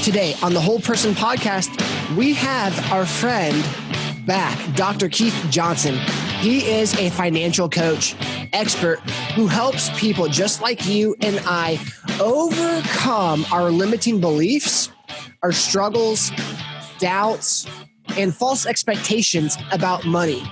Today on the Whole Person Podcast, we have our friend back, Dr. Keith Johnson. He is a financial coach, expert who helps people just like you and I overcome our limiting beliefs, our struggles, doubts, and false expectations about money.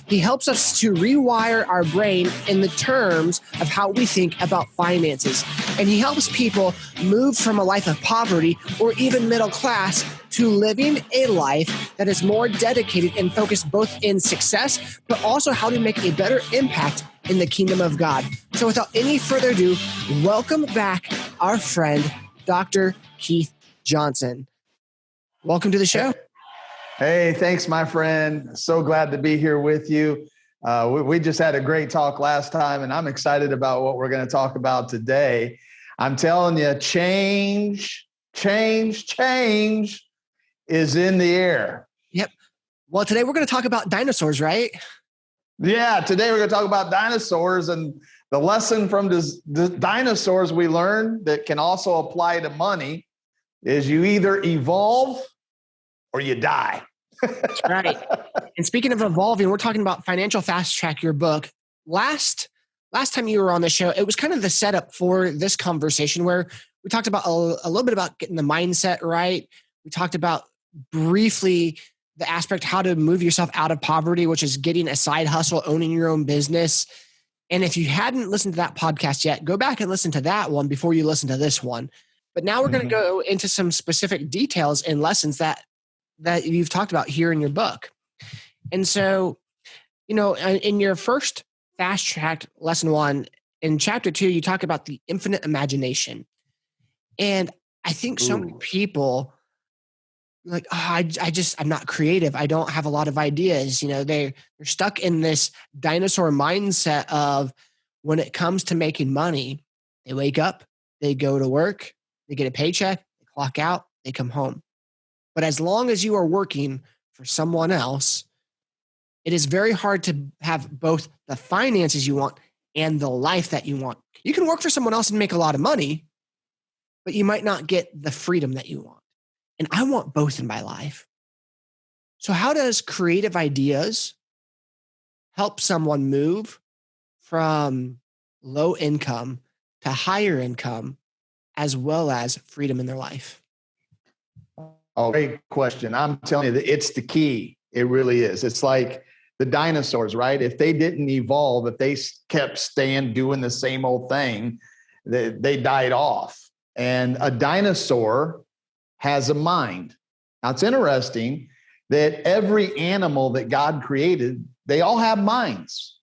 He helps us to rewire our brain in the terms of how we think about finances. And he helps people move from a life of poverty or even middle class to living a life that is more dedicated and focused both in success, but also how to make a better impact in the kingdom of God. So without any further ado, welcome back our friend, Dr. Keith Johnson. Welcome to the show. Hey, thanks, my friend. So glad to be here with you. We just had a great talk last time, and I'm excited about what we're going to talk about today. I'm telling you, change is in the air. Yep. Well, today we're going to talk about dinosaurs, right? Yeah, today we're going to talk about dinosaurs, and the lesson from the dinosaurs we learned that can also apply to money is you either evolve or you die. That's right. And speaking of evolving, we're talking about Financial Fast Track, your book. Last time you were on the show, it was kind of the setup for this conversation where we talked about a little bit about getting the mindset right. We talked about briefly the aspect how to move yourself out of poverty, which is getting a side hustle, owning your own business. And if you hadn't listened to that podcast yet, go back and listen to that one before you listen to this one. But now we're going to go into some specific details and lessons that you've talked about here in your book. And so, in your first Fast Track lesson 1, in chapter 2, you talk about the infinite imagination. And I think so many people like, I'm not creative. I don't have a lot of ideas. They're stuck in this dinosaur mindset of when it comes to making money, they wake up, they go to work, they get a paycheck, they clock out, they come home. But as long as you are working for someone else, it is very hard to have both the finances you want and the life that you want. You can work for someone else and make a lot of money, but you might not get the freedom that you want. And I want both in my life. So how does creative ideas help someone move from low income to higher income, as well as freedom in their life? Oh, great question. I'm telling you that it's the key. It really is. It's like the dinosaurs, right? If they didn't evolve, if they kept staying doing the same old thing, they died off. And a dinosaur has a mind. Now, it's interesting that every animal that God created, they all have minds.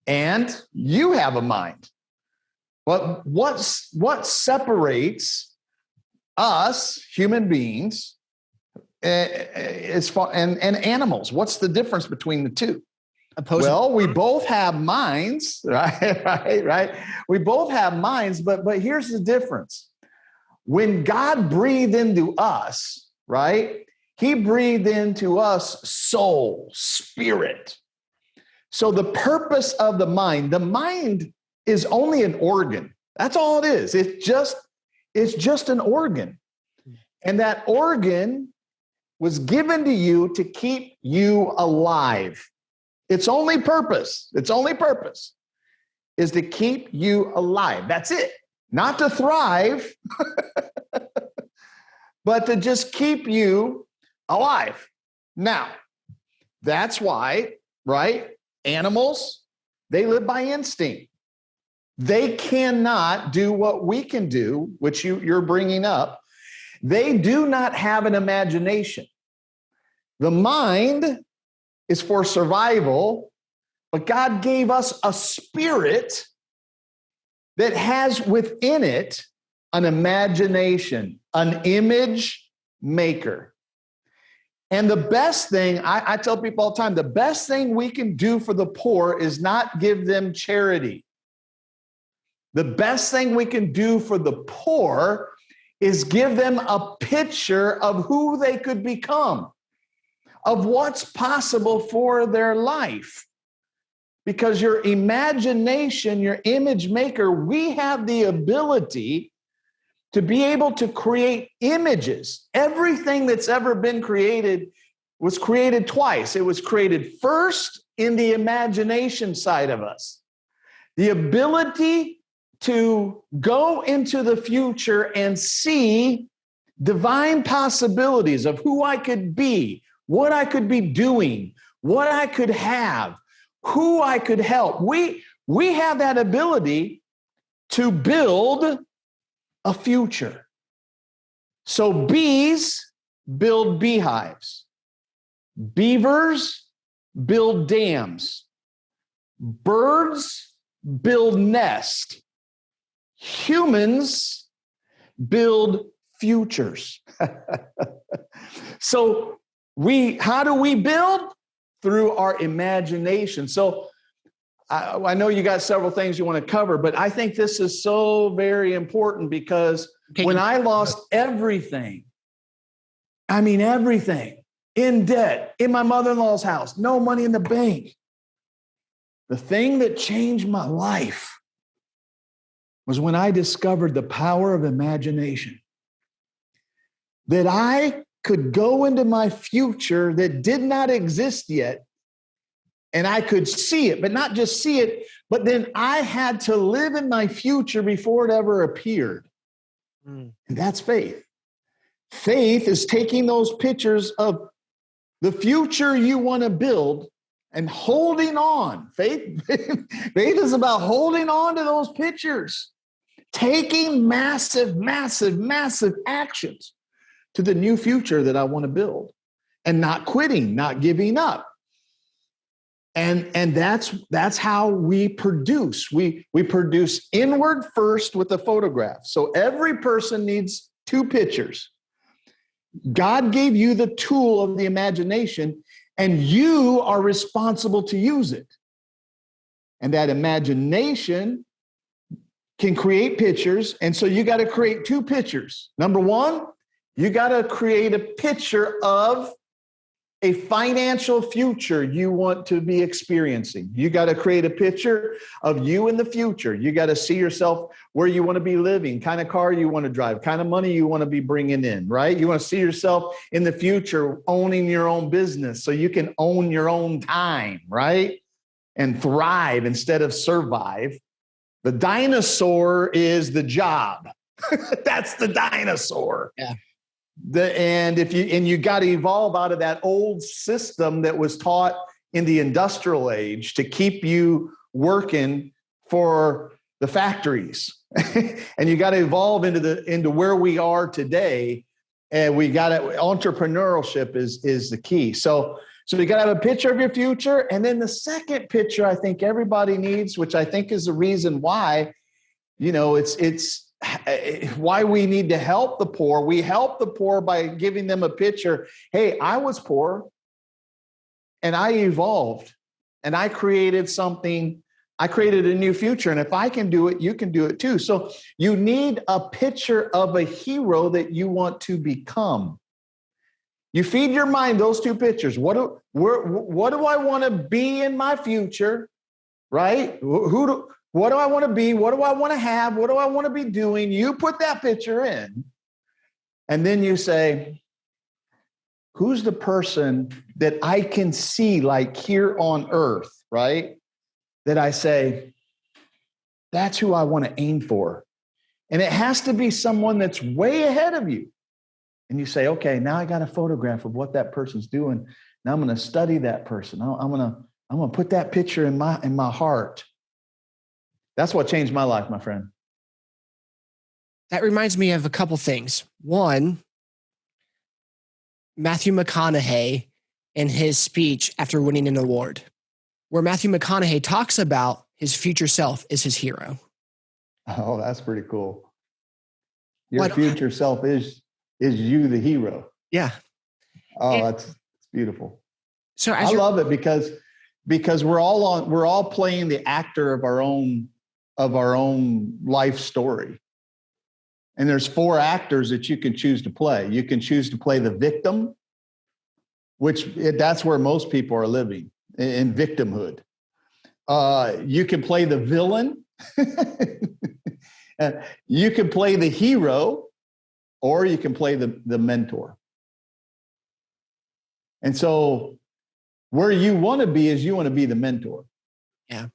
And you have a mind. But what separates us, human beings, as far and animals? What's the difference between the two? Well, we both have minds, right? We both have minds, but here's the difference. When God breathed into us, right? He breathed into us soul, spirit. So the purpose of the mind is only an organ. That's all it is. It's just an organ. And that organ was given to you to keep you alive. Its only purpose is to keep you alive. That's it. Not to thrive, but to just keep you alive. Now, that's why, right? Animals, they live by instinct. They cannot do what we can do, which you're bringing up. They do not have an imagination. The mind is for survival, but God gave us a spirit that has within it an imagination, an image maker. And the best thing, I tell people all the time, the best thing we can do for the poor is not give them charity. The best thing we can do for the poor is give them a picture of who they could become, of what's possible for their life. Because your imagination, your image maker, we have the ability to be able to create images. Everything that's ever been created was created twice. It was created first in the imagination side of us. The ability to go into the future and see divine possibilities of who I could be, what I could be doing, what I could have, who I could help. We have that ability to build a future. So bees build beehives. Beavers build dams. Birds build nests. Humans build futures. So how do we build? Through our imagination. So I know you got several things you want to cover, but I think this is so very important because when I lost everything, I mean everything, in debt, in my mother-in-law's house, no money in the bank, the thing that changed my life was when I discovered the power of imagination. That I could go into my future that did not exist yet, and I could see it, but not just see it, but then I had to live in my future before it ever appeared. And that's faith. Faith is taking those pictures of the future you want to build and holding on. Faith is about holding on to those pictures, taking massive, massive, massive actions to the new future that I want to build, and not quitting, not giving up. And that's how we produce. We produce inward first with a photograph. So every person needs two pictures. God gave you the tool of the imagination, and you are responsible to use it. And that imagination can create pictures. And so you got to create two pictures. Number one, you got to create a picture of a financial future you want to be experiencing. You got to create a picture of you in the future. You got to see yourself where you want to be living, kind of car you want to drive, kind of money you want to be bringing in, right? You want to see yourself in the future owning your own business so you can own your own time, right? And thrive instead of survive. The dinosaur is the job. That's the dinosaur. Yeah. You got to evolve out of that old system that was taught in the industrial age to keep you working for the factories. And you got to evolve into where we are today. And entrepreneurship is the key. So you got to have a picture of your future. And then the second picture I think everybody needs, which I think is the reason why, it's why we need to help the poor. We help the poor by giving them a picture. Hey, I was poor and I evolved and I created something. I created a new future. And if I can do it, you can do it too. So you need a picture of a hero that you want to become. You feed your mind those two pictures. What do I want to be in my future? Right? What do I want to be? What do I want to have? What do I want to be doing? You put that picture in, and then you say, who's the person that I can see like here on earth, right? That I say, that's who I want to aim for. And it has to be someone that's way ahead of you. And you say, okay, now I got a photograph of what that person's doing. Now I'm going to study that person. I'm going to put that picture in my heart. That's what changed my life, my friend. That reminds me of a couple things. One, Matthew McConaughey in his speech after winning an award, where Matthew McConaughey talks about his future self is his hero. Oh, that's pretty cool. Your future self is you, the hero. Yeah. Oh, that's beautiful. So I love it because we're all playing the actor of our own life story. And there's 4 actors that you can choose to play. You can choose to play the victim, that's where most people are living, in victimhood. You can play the villain You can play the hero or you can play the mentor. And so where you want to be is you want to be the mentor. Yeah.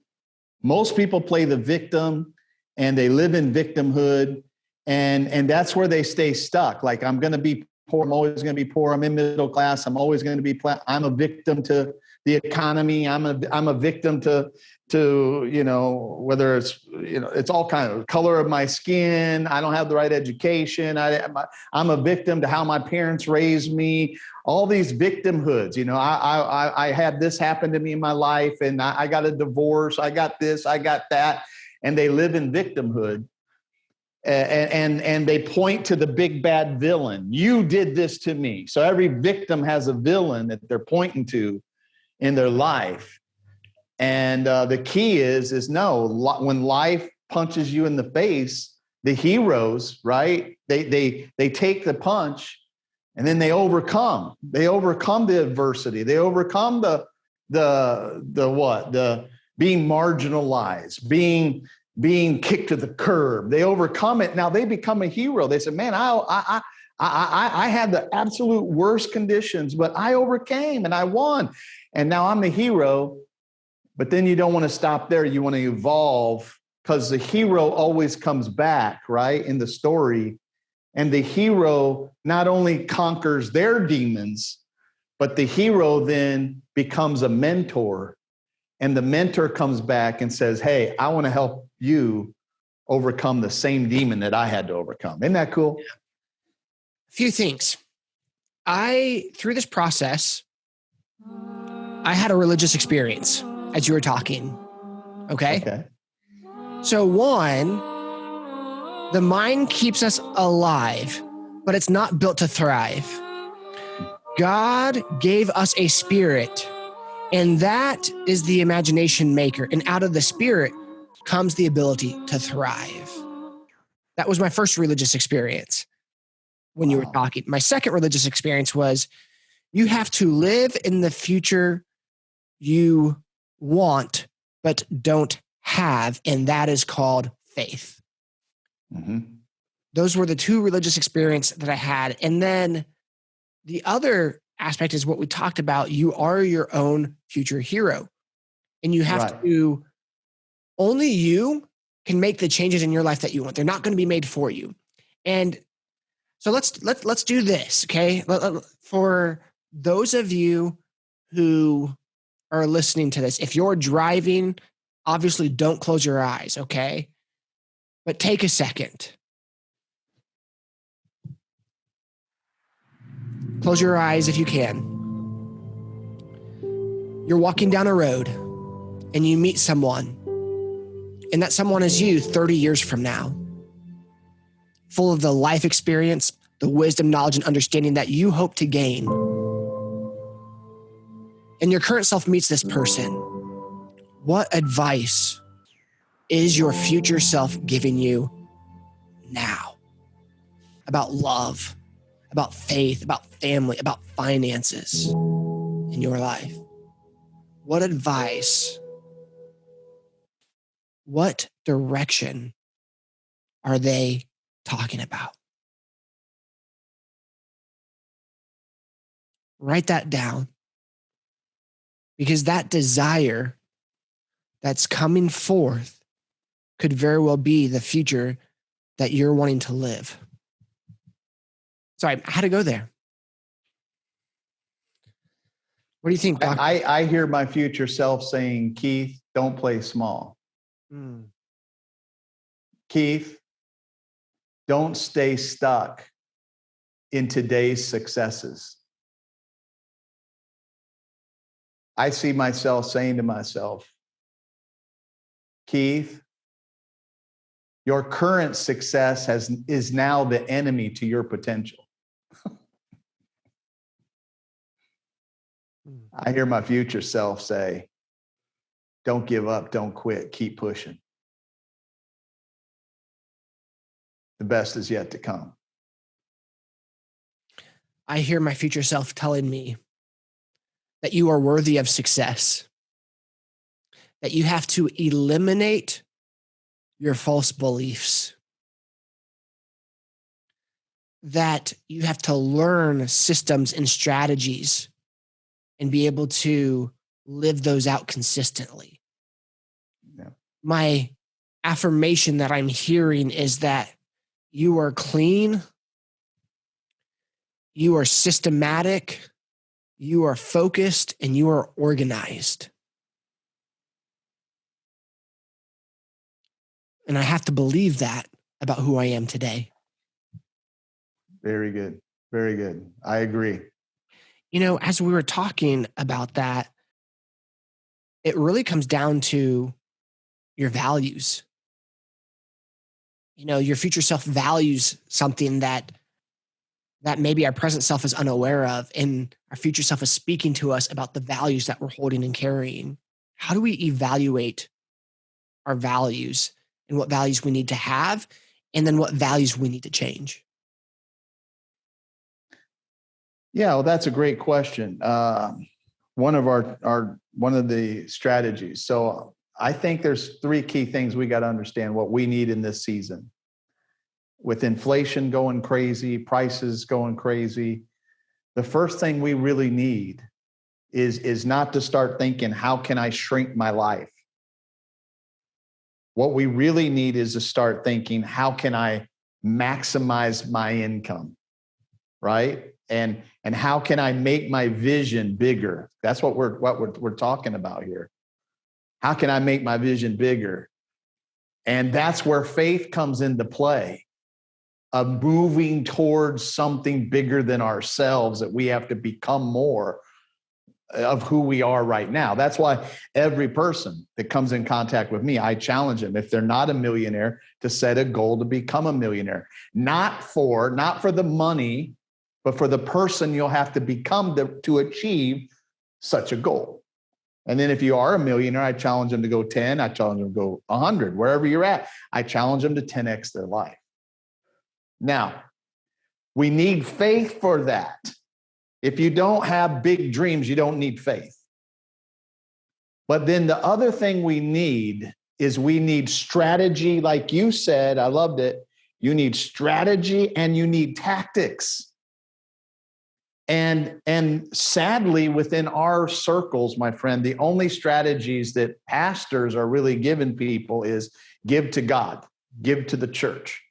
Most people play the victim and they live in victimhood. And that's where they stay stuck. Like, I'm going to be poor. I'm always going to be poor. I'm in middle class. I'm always going to be, I'm a victim to the economy. I'm a victim to, whether it's, it's all kind of color of my skin. I don't have the right education. I'm a victim to how my parents raised me. All these victimhoods, I had this happen to me in my life, and I got a divorce. I got this, I got that. And they live in victimhood. And they point to the big bad villain. You did this to me. So every victim has a villain that they're pointing to in their life. And the key is no, when life punches you in the face, the heroes, right? They take the punch and then they overcome. They overcome the adversity. They overcome the being marginalized, being kicked to the curb. They overcome it. Now they become a hero. They said, man, I had the absolute worst conditions, but I overcame and I won. And now I'm the hero. But then you don't want to stop there. You want to evolve, because the hero always comes back, right, in the story. And the hero not only conquers their demons, but the hero then becomes a mentor. And the mentor comes back and says, hey, I want to help you overcome the same demon that I had to overcome. Isn't that cool? A few things. Through this process, I had a religious experience as you were talking. Okay. So one, the mind keeps us alive, but it's not built to thrive. God gave us a spirit, and that is the imagination maker. And out of the spirit comes the ability to thrive. That was my first religious experience when you were talking. My second religious experience was you have to live in the future you want, but don't have. And that is called faith. Mm-hmm. Those were the two religious experiences that I had. And then the other aspect is what we talked about. You are your own future hero, and you have to, only you can make the changes in your life that you want. They're not going to be made for you. And so let's do this. Okay. For those of you who are listening to this, if you're driving, obviously don't close your eyes. Okay. But take a second. Close your eyes if you can. You're walking down a road and you meet someone, and that someone is you 30 years from now, full of the life experience, the wisdom, knowledge, and understanding that you hope to gain. And your current self meets this person. What advice is your future self giving you now about love, about faith, about family, about finances in your life? What advice, what direction are they talking about? Write that down, because that desire that's coming forth could very well be the future that you're wanting to live. Sorry, I had to go there. What do you think, Doc? I hear my future self saying, Keith, don't play small. Keith, don't stay stuck in today's successes. I see myself saying to myself, Keith, your current success is now the enemy to your potential. I hear my future self say, don't give up, don't quit, keep pushing. The best is yet to come. I hear my future self telling me that you are worthy of success, that you have to eliminate your false beliefs, that you have to learn systems and strategies and be able to live those out consistently. Yeah. My affirmation that I'm hearing is that you are clean, you are systematic, you are focused, and you are organized. And I have to believe that about who I am today. Very good. Very good. I agree. You know, as we were talking about that, it really comes down to your values. You know, your future self values something that maybe our present self is unaware of, and our future self is speaking to us about the values that we're holding and carrying. How do we evaluate our values and what values we need to have, and then what values we need to change? Yeah, well, that's a great question. One of one of the strategies. So I think there's three key things we got to understand what we need in this season. With inflation going crazy, prices going crazy, the first thing we really need is not to start thinking, how can I shrink my life? What we really need is to start thinking, how can I maximize my income? Right? And how can I make my vision bigger? That's what we're talking about here. How can I make my vision bigger? And that's where faith comes into play, of moving towards something bigger than ourselves, that we have to become more of who we are right now. That's why every person that comes in contact with me, I challenge them, if they're not a millionaire, to set a goal to become a millionaire. Not for the money, but for the person you'll have to become to achieve such a goal. And then if you are a millionaire, I challenge them to go 10, I challenge them to go 100, wherever you're at. I challenge them to 10x their life. Now, we need faith for that. If you don't have big dreams, you don't need faith. But then the other thing we need is we need strategy. Like you said, I loved it. You need strategy and you need tactics. And sadly, within our circles, my friend, the only strategies that pastors are really giving people is give to God, give to the church.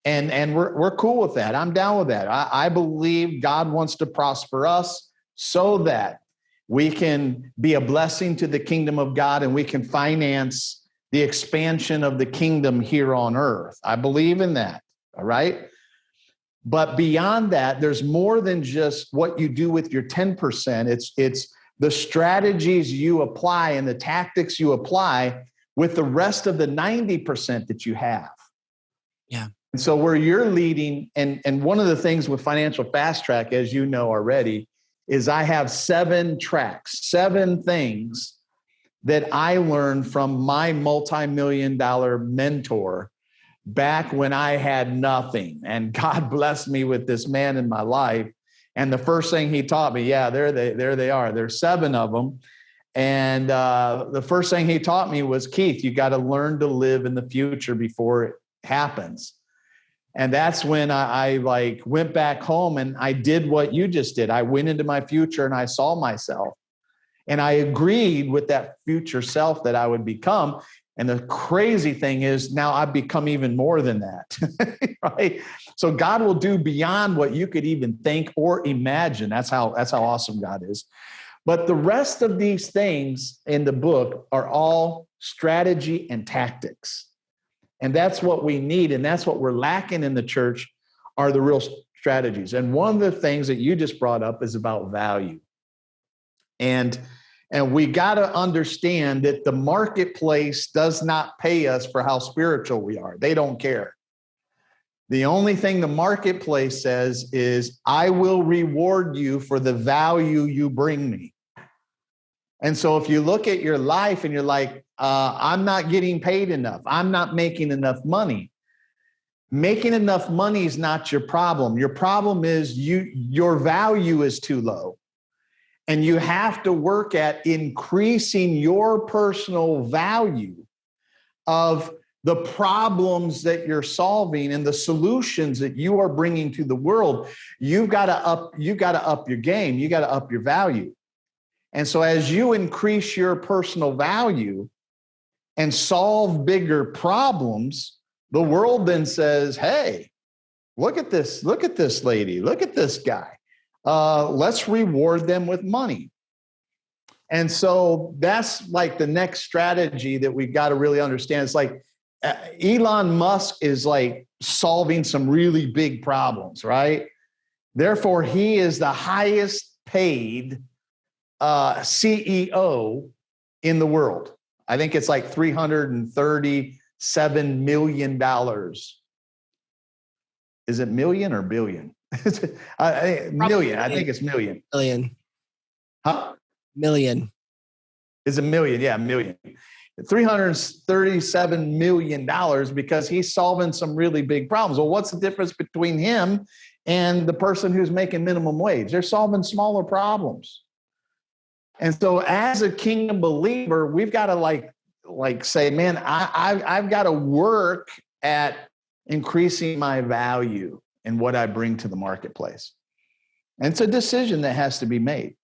And we're cool with that. I'm down with that. I believe God wants to prosper us so that we can be a blessing to the kingdom of God and we can finance the expansion of the kingdom here on earth. I believe in that. All right. But beyond that, there's more than just what you do with your 10%. It's the strategies you apply and the tactics you apply with the rest of the 90% that you have. Yeah. And so where you're leading, and one of the things with Financial Fast Track, as you know already, is I have 7 tracks, 7 things that I learned from my multi-million-dollar mentor back when I had nothing. And God blessed me with this man in my life. And the first thing he taught me, there they are. There's 7 of them. And the first thing he taught me was, Keith, you got to learn to live in the future before it happens. And that's when I went back home and I did what you just did. I went into my future and I saw myself. And I agreed with that future self that I would become. And the crazy thing is now I've become even more than that, right? So God will do beyond what you could even think or imagine. That's how awesome God is. But the rest of these things in the book are all strategy and tactics. And that's what we need. And that's what we're lacking in the church, are the real strategies. And one of the things that you just brought up is about value. And we got to understand that the marketplace does not pay us for how spiritual we are. They don't care. The only thing the marketplace says is, I will reward you for the value you bring me. And so if you look at your life and you're like, I'm not getting paid enough, I'm not making enough money. Making enough money is not your problem. Your problem is your value is too low. And you have to work at increasing your personal value of the problems that you're solving and the solutions that you are bringing to the world, you've got to up your game. You got to up your value. And so as you increase your personal value and solve bigger problems, the world then says, hey, look at this lady, look at this guy. Let's reward them with money. And so that's like the next strategy that we've got to really understand. It's like Elon Musk is like solving some really big problems, right? Therefore, he is the highest paid CEO in the world. I think it's like $337 million. Is it million or billion? Million. I think it's million. Million. Huh? Million. Is a million. Yeah, million. $337 million because he's solving some really big problems. Well, what's the difference between him and the person who's making minimum wage? They're solving smaller problems. And so as a kingdom believer, we've got to like say, man, I've got to work at increasing my value and what I bring to the marketplace. And it's a decision that has to be made.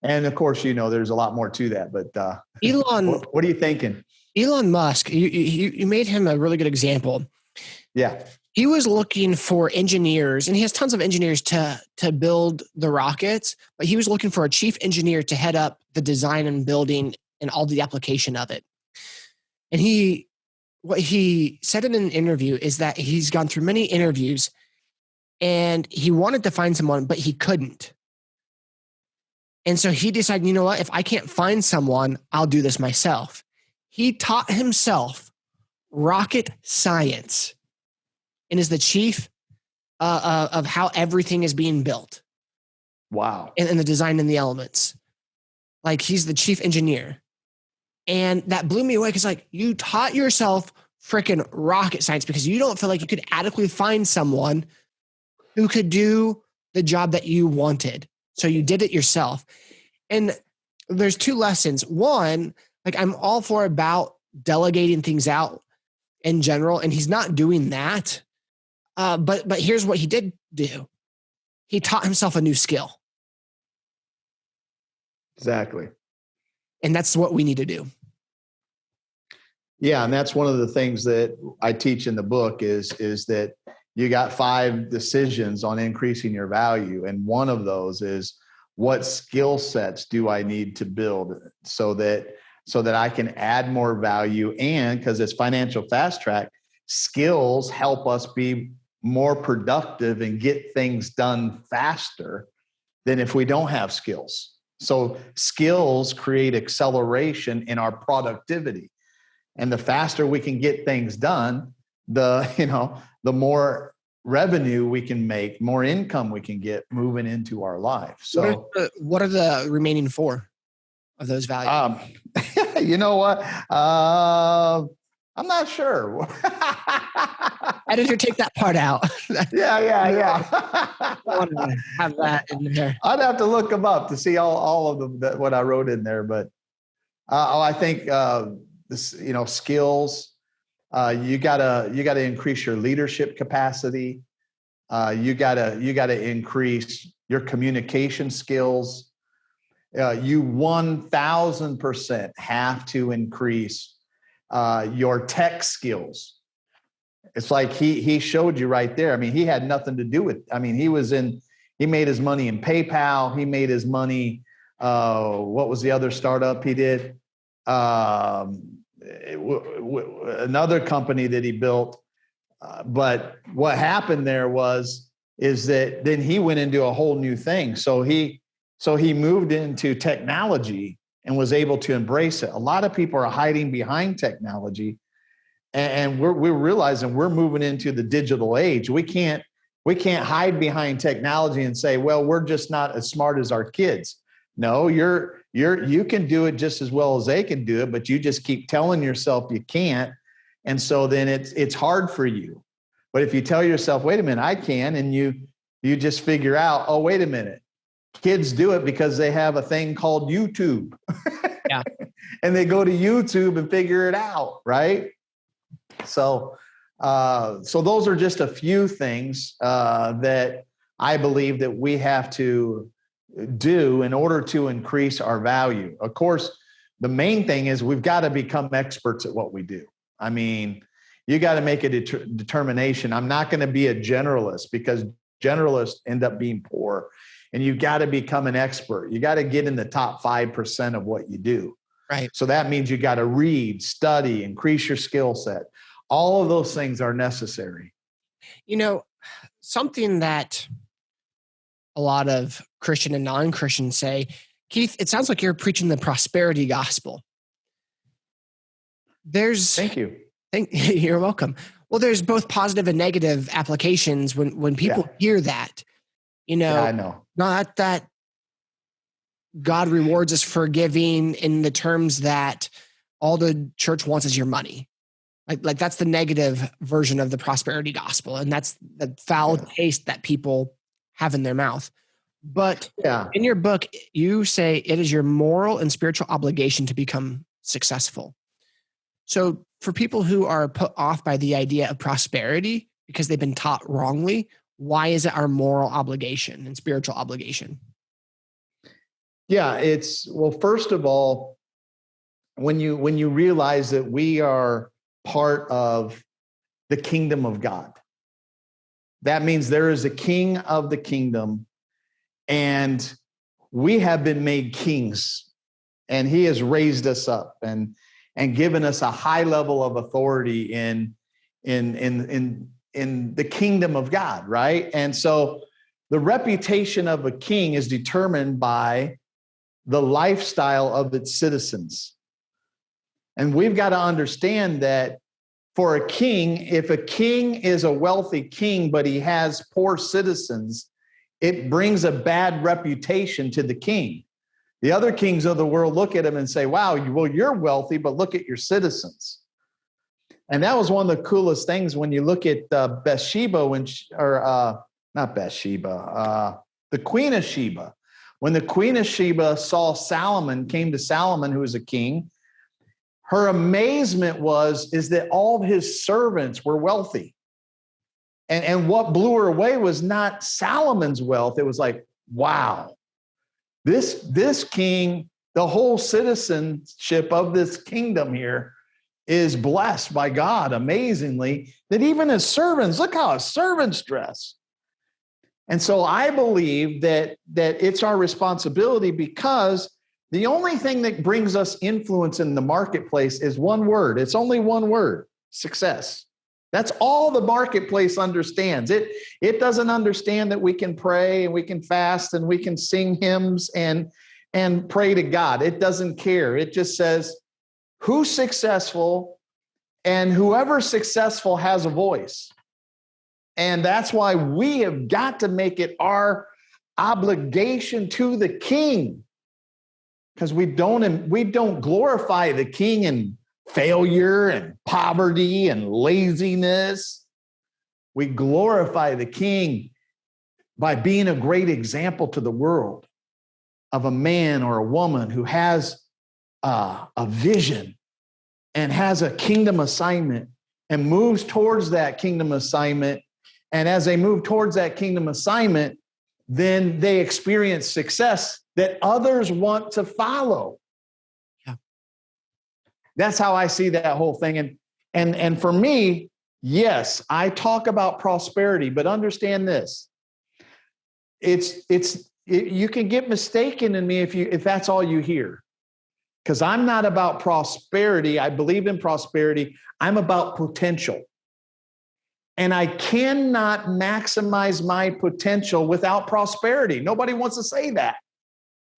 And of course, there's a lot more to that, but Elon, what are you thinking? Elon Musk, you made him a really good example. Yeah. He was looking for engineers, and he has tons of engineers to build the rockets, but he was looking for a chief engineer to head up the design and building and all the application of it. And what he said in an interview is that he's gone through many interviews and he wanted to find someone, but he couldn't. And so he decided, you know what, if I can't find someone, I'll do this myself. He taught himself rocket science and is the chief of how everything is being built. Wow. And the design and the elements. Like he's the chief engineer. And that blew me away because like you taught yourself freaking rocket science because you don't feel like you could adequately find someone who could do the job that you wanted. So you did it yourself. And there's two lessons. One, like I'm all for about delegating things out in general, and he's not doing that. But here's what he did do. He taught himself a new skill. Exactly. And that's what we need to do. Yeah, and that's one of the things that I teach in the book is that you got 5 decisions on increasing your value. And one of those is, what skill sets do I need to build so that I can add more value? And because it's financial fast track, skills help us be more productive and get things done faster than if we don't have skills. So skills create acceleration in our productivity. And the faster we can get things done, the more revenue we can make, more income we can get moving into our life. So what are the remaining 4 of those values? You know what? I'm not sure. Editor, take that part out. Yeah. I want to have that in there. I'd have to look them up to see all of them, what I wrote in there. But I think skills. You gotta increase your leadership capacity. You gotta increase your communication skills. You 1,000% have to increase your tech skills. It's like he showed you right there. I mean, he had nothing to do with. I mean, he made his money in PayPal. He made his money. What was the other startup he did? Another company that he built. But what happened there is that then he went into a whole new thing. So he moved into technology and was able to embrace it. A lot of people are hiding behind technology, and we're realizing we're moving into the digital age. We can't hide behind technology and say, well, we're just not as smart as our kids. No, you can do it just as well as they can do it, but you just keep telling yourself you can't. And so then it's hard for you. But if you tell yourself, wait a minute, I can, and you just figure out, oh, wait a minute, kids do it because they have a thing called YouTube. Yeah. and they go to YouTube and figure it out, right? So those are just a few things that I believe that we have to do in order to increase our value. Of course, the main thing is we've got to become experts at what we do. I mean, you got to make a determination. I'm not going to be a generalist, because generalists end up being poor. And you've got to become an expert. You got to get in the top 5% of what you do. Right. So that means you got to read, study, increase your skill set. All of those things are necessary. You know, something that a lot of Christian and non-Christians say, Keith, it sounds like you're preaching the prosperity gospel. Thank you. You're welcome. Well, there's both positive and negative applications when people hear that. You know, I know. Not that God rewards us for giving in the terms that all the church wants is your money. Like that's the negative version of the prosperity gospel. And that's the foul taste that people have in their mouth. But in your book, you say it is your moral and spiritual obligation to become successful. So for people who are put off by the idea of prosperity because they've been taught wrongly, why is it our moral obligation and spiritual obligation? Yeah, first of all, when you realize that we are part of the kingdom of God, that means there is a king of the kingdom, and we have been made kings, and he has raised us up and given us a high level of authority in the kingdom of God, right? And so the reputation of a king is determined by the lifestyle of its citizens. And we've got to understand that for a king, if a king is a wealthy king, but he has poor citizens, it brings a bad reputation to the king. The other kings of the world look at him and say, wow, well, you're wealthy, but look at your citizens. And that was one of the coolest things when you look at Bathsheba, not Bathsheba, the Queen of Sheba. When the Queen of Sheba saw Solomon, came to Solomon, who was a king, her amazement is that all of his servants were wealthy. And what blew her away was not Solomon's wealth. It was like, wow, this king, the whole citizenship of this kingdom here is blessed by God amazingly, that even his servants, look how his servants dress. And so I believe that it's our responsibility, because the only thing that brings us influence in the marketplace is one word. It's only one word: success. That's all the marketplace understands. It doesn't understand that we can pray and we can fast and we can sing hymns and pray to God. It doesn't care. It just says, who's successful, and whoever's successful has a voice. And that's why we have got to make it our obligation to the king, because we don't glorify the king in failure and poverty and laziness. We glorify the king by being a great example to the world of a man or a woman who has a vision and has a kingdom assignment and moves towards that kingdom assignment. And as they move towards that kingdom assignment, then they experience success that others want to follow. Yeah. That's how I see that whole thing. And for me, yes, I talk about prosperity, but understand this. You can get mistaken in me if that's all you hear. Because I'm not about prosperity. I believe in prosperity. I'm about potential. And I cannot maximize my potential without prosperity. Nobody wants to say that.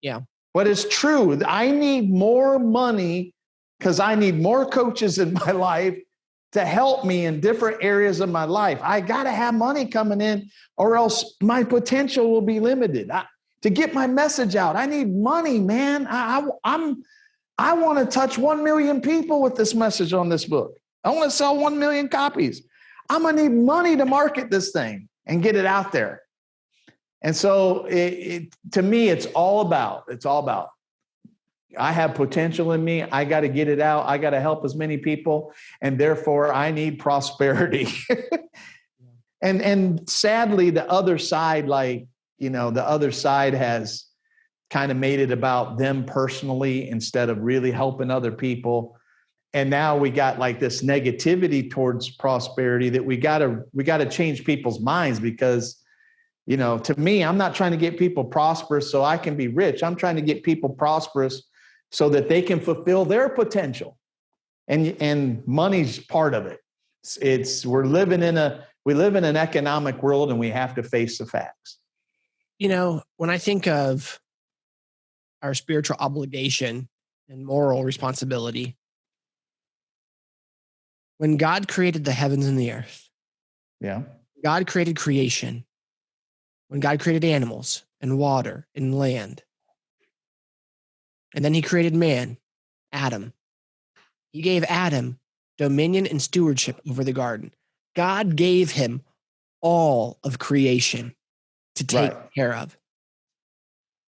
Yeah. But it's true. I need more money because I need more coaches in my life to help me in different areas of my life. I got to have money coming in, or else my potential will be limited. To get my message out, I need money, man. I want to touch 1 million people with this message on this book. I want to sell 1 million copies. I'm going to need money to market this thing and get it out there. And so to me, it's all about I have potential in me. I got to get it out. I got to help as many people. And therefore I need prosperity. And sadly, the other side, the other side has kind of made it about them personally instead of really helping other people. And now we got like this negativity towards prosperity that we got to change people's minds, because, to me, I'm not trying to get people prosperous so I can be rich. I'm trying to get people prosperous so that they can fulfill their potential. And money's part of it. We live in an economic world, and we have to face the facts. When I think of our spiritual obligation and moral responsibility, when God created the heavens and the earth, yeah, God created creation, when God created animals and water and land, and then he created man, Adam. He gave Adam dominion and stewardship over the garden. God gave him all of creation to take care of.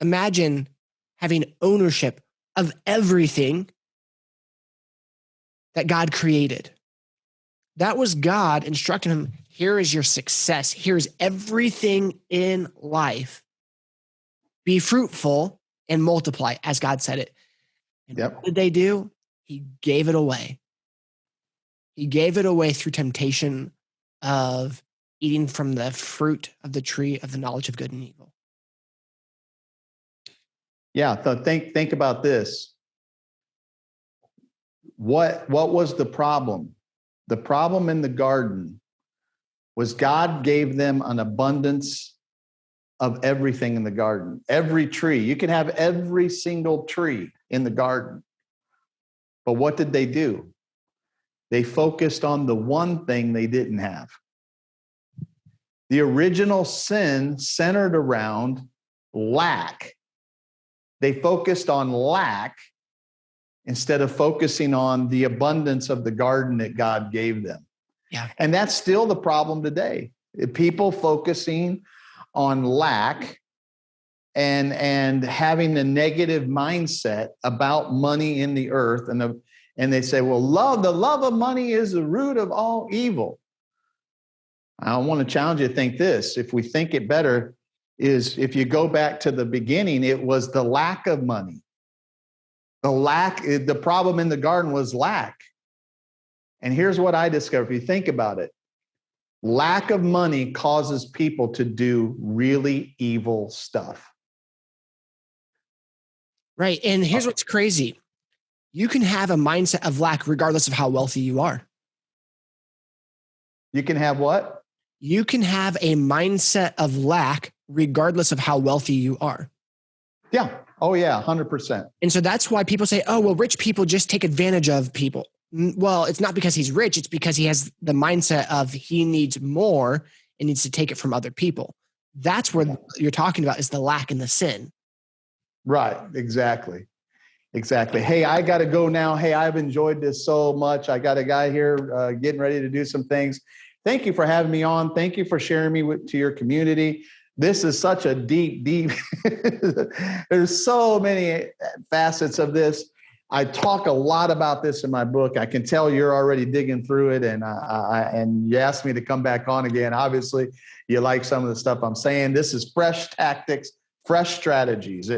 Imagine having ownership of everything that God created. That was God instructing him, here is your success. Here's everything in life. Be fruitful and multiply, as God said it. And what did they do? He gave it away. He gave it away through temptation of eating from the fruit of the tree of the knowledge of good and evil. Yeah, so think about this. What was the problem? The problem in the garden was God gave them an abundance of everything in the garden. Every tree. You can have every single tree in the garden. But what did they do? They focused on the one thing they didn't have. The original sin centered around lack. They focused on lack instead of focusing on the abundance of the garden that God gave them. Yeah. And that's still the problem today. People focusing on lack and having a negative mindset about money in the earth. And they say, well, the love of money is the root of all evil. I want to challenge you to think this. If we think it better, is if you go back to the beginning, it was the lack of money. The problem in the garden was lack. And here's what I discovered. If you think about it, lack of money causes people to do really evil stuff. Right. And here's what's crazy. You can have a mindset of lack regardless of how wealthy you are. You can have what? You can have a mindset of lack regardless of how wealthy you are. Yeah. Oh, yeah. 100%. And so that's why people say, oh, well, rich people just take advantage of people. Well, it's not because he's rich. It's because he has the mindset of he needs more and needs to take it from other people. That's where you're talking about is the lack and the sin. Right. Exactly. Hey, I got to go now. Hey, I've enjoyed this so much. I got a guy here getting ready to do some things. Thank you for having me on. Thank you for sharing me to your community. This is such a deep, there's so many facets of this. I talk a lot about this in my book. I can tell you're already digging through it, and you asked me to come back on again. Obviously, you like some of the stuff I'm saying. This is fresh tactics, fresh strategies.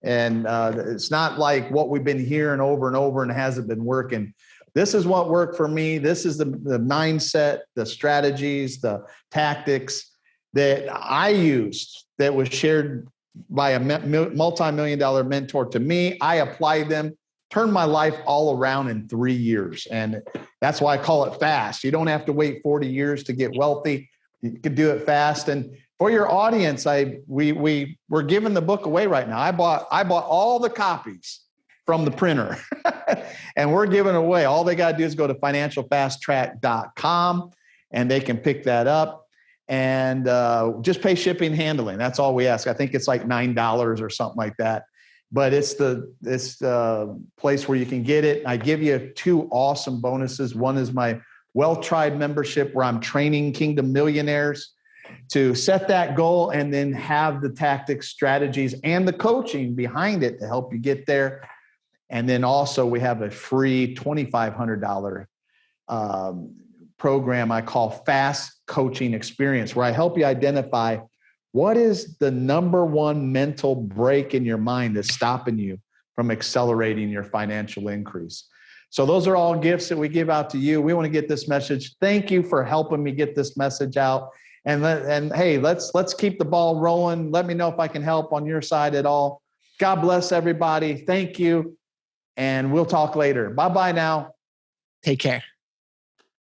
It's not like what we've been hearing over and over and hasn't been working. This is what worked for me. This is the mindset, the strategies, the tactics that I used that was shared by a multi-million-dollar mentor to me. I applied them, turned my life all around in 3 years. And that's why I call it fast. You don't have to wait 40 years to get wealthy. You can do it fast. And for your audience, we're giving the book away right now. I bought all the copies from the printer and we're giving it away. All they got to do is go to financialfasttrack.com and they can pick that up and just pay shipping and handling. That's all we ask. I think it's like $9 or something like that. But it's the place where you can get it. I give you 2 awesome bonuses. One is my Well-Tried membership, where I'm training Kingdom millionaires to set that goal and then have the tactics, strategies, and the coaching behind it to help you get there. And then also we have a free $2,500 program I call Fast Coaching Experience, where I help you identify what is the number one mental break in your mind that's stopping you from accelerating your financial increase. So those are all gifts that we give out to you. We want to get this message. Thank you for helping me get this message out. And hey, let's keep the ball rolling. Let me know if I can help on your side at all. God bless everybody. Thank you. And we'll talk later. Bye-bye now. Take care.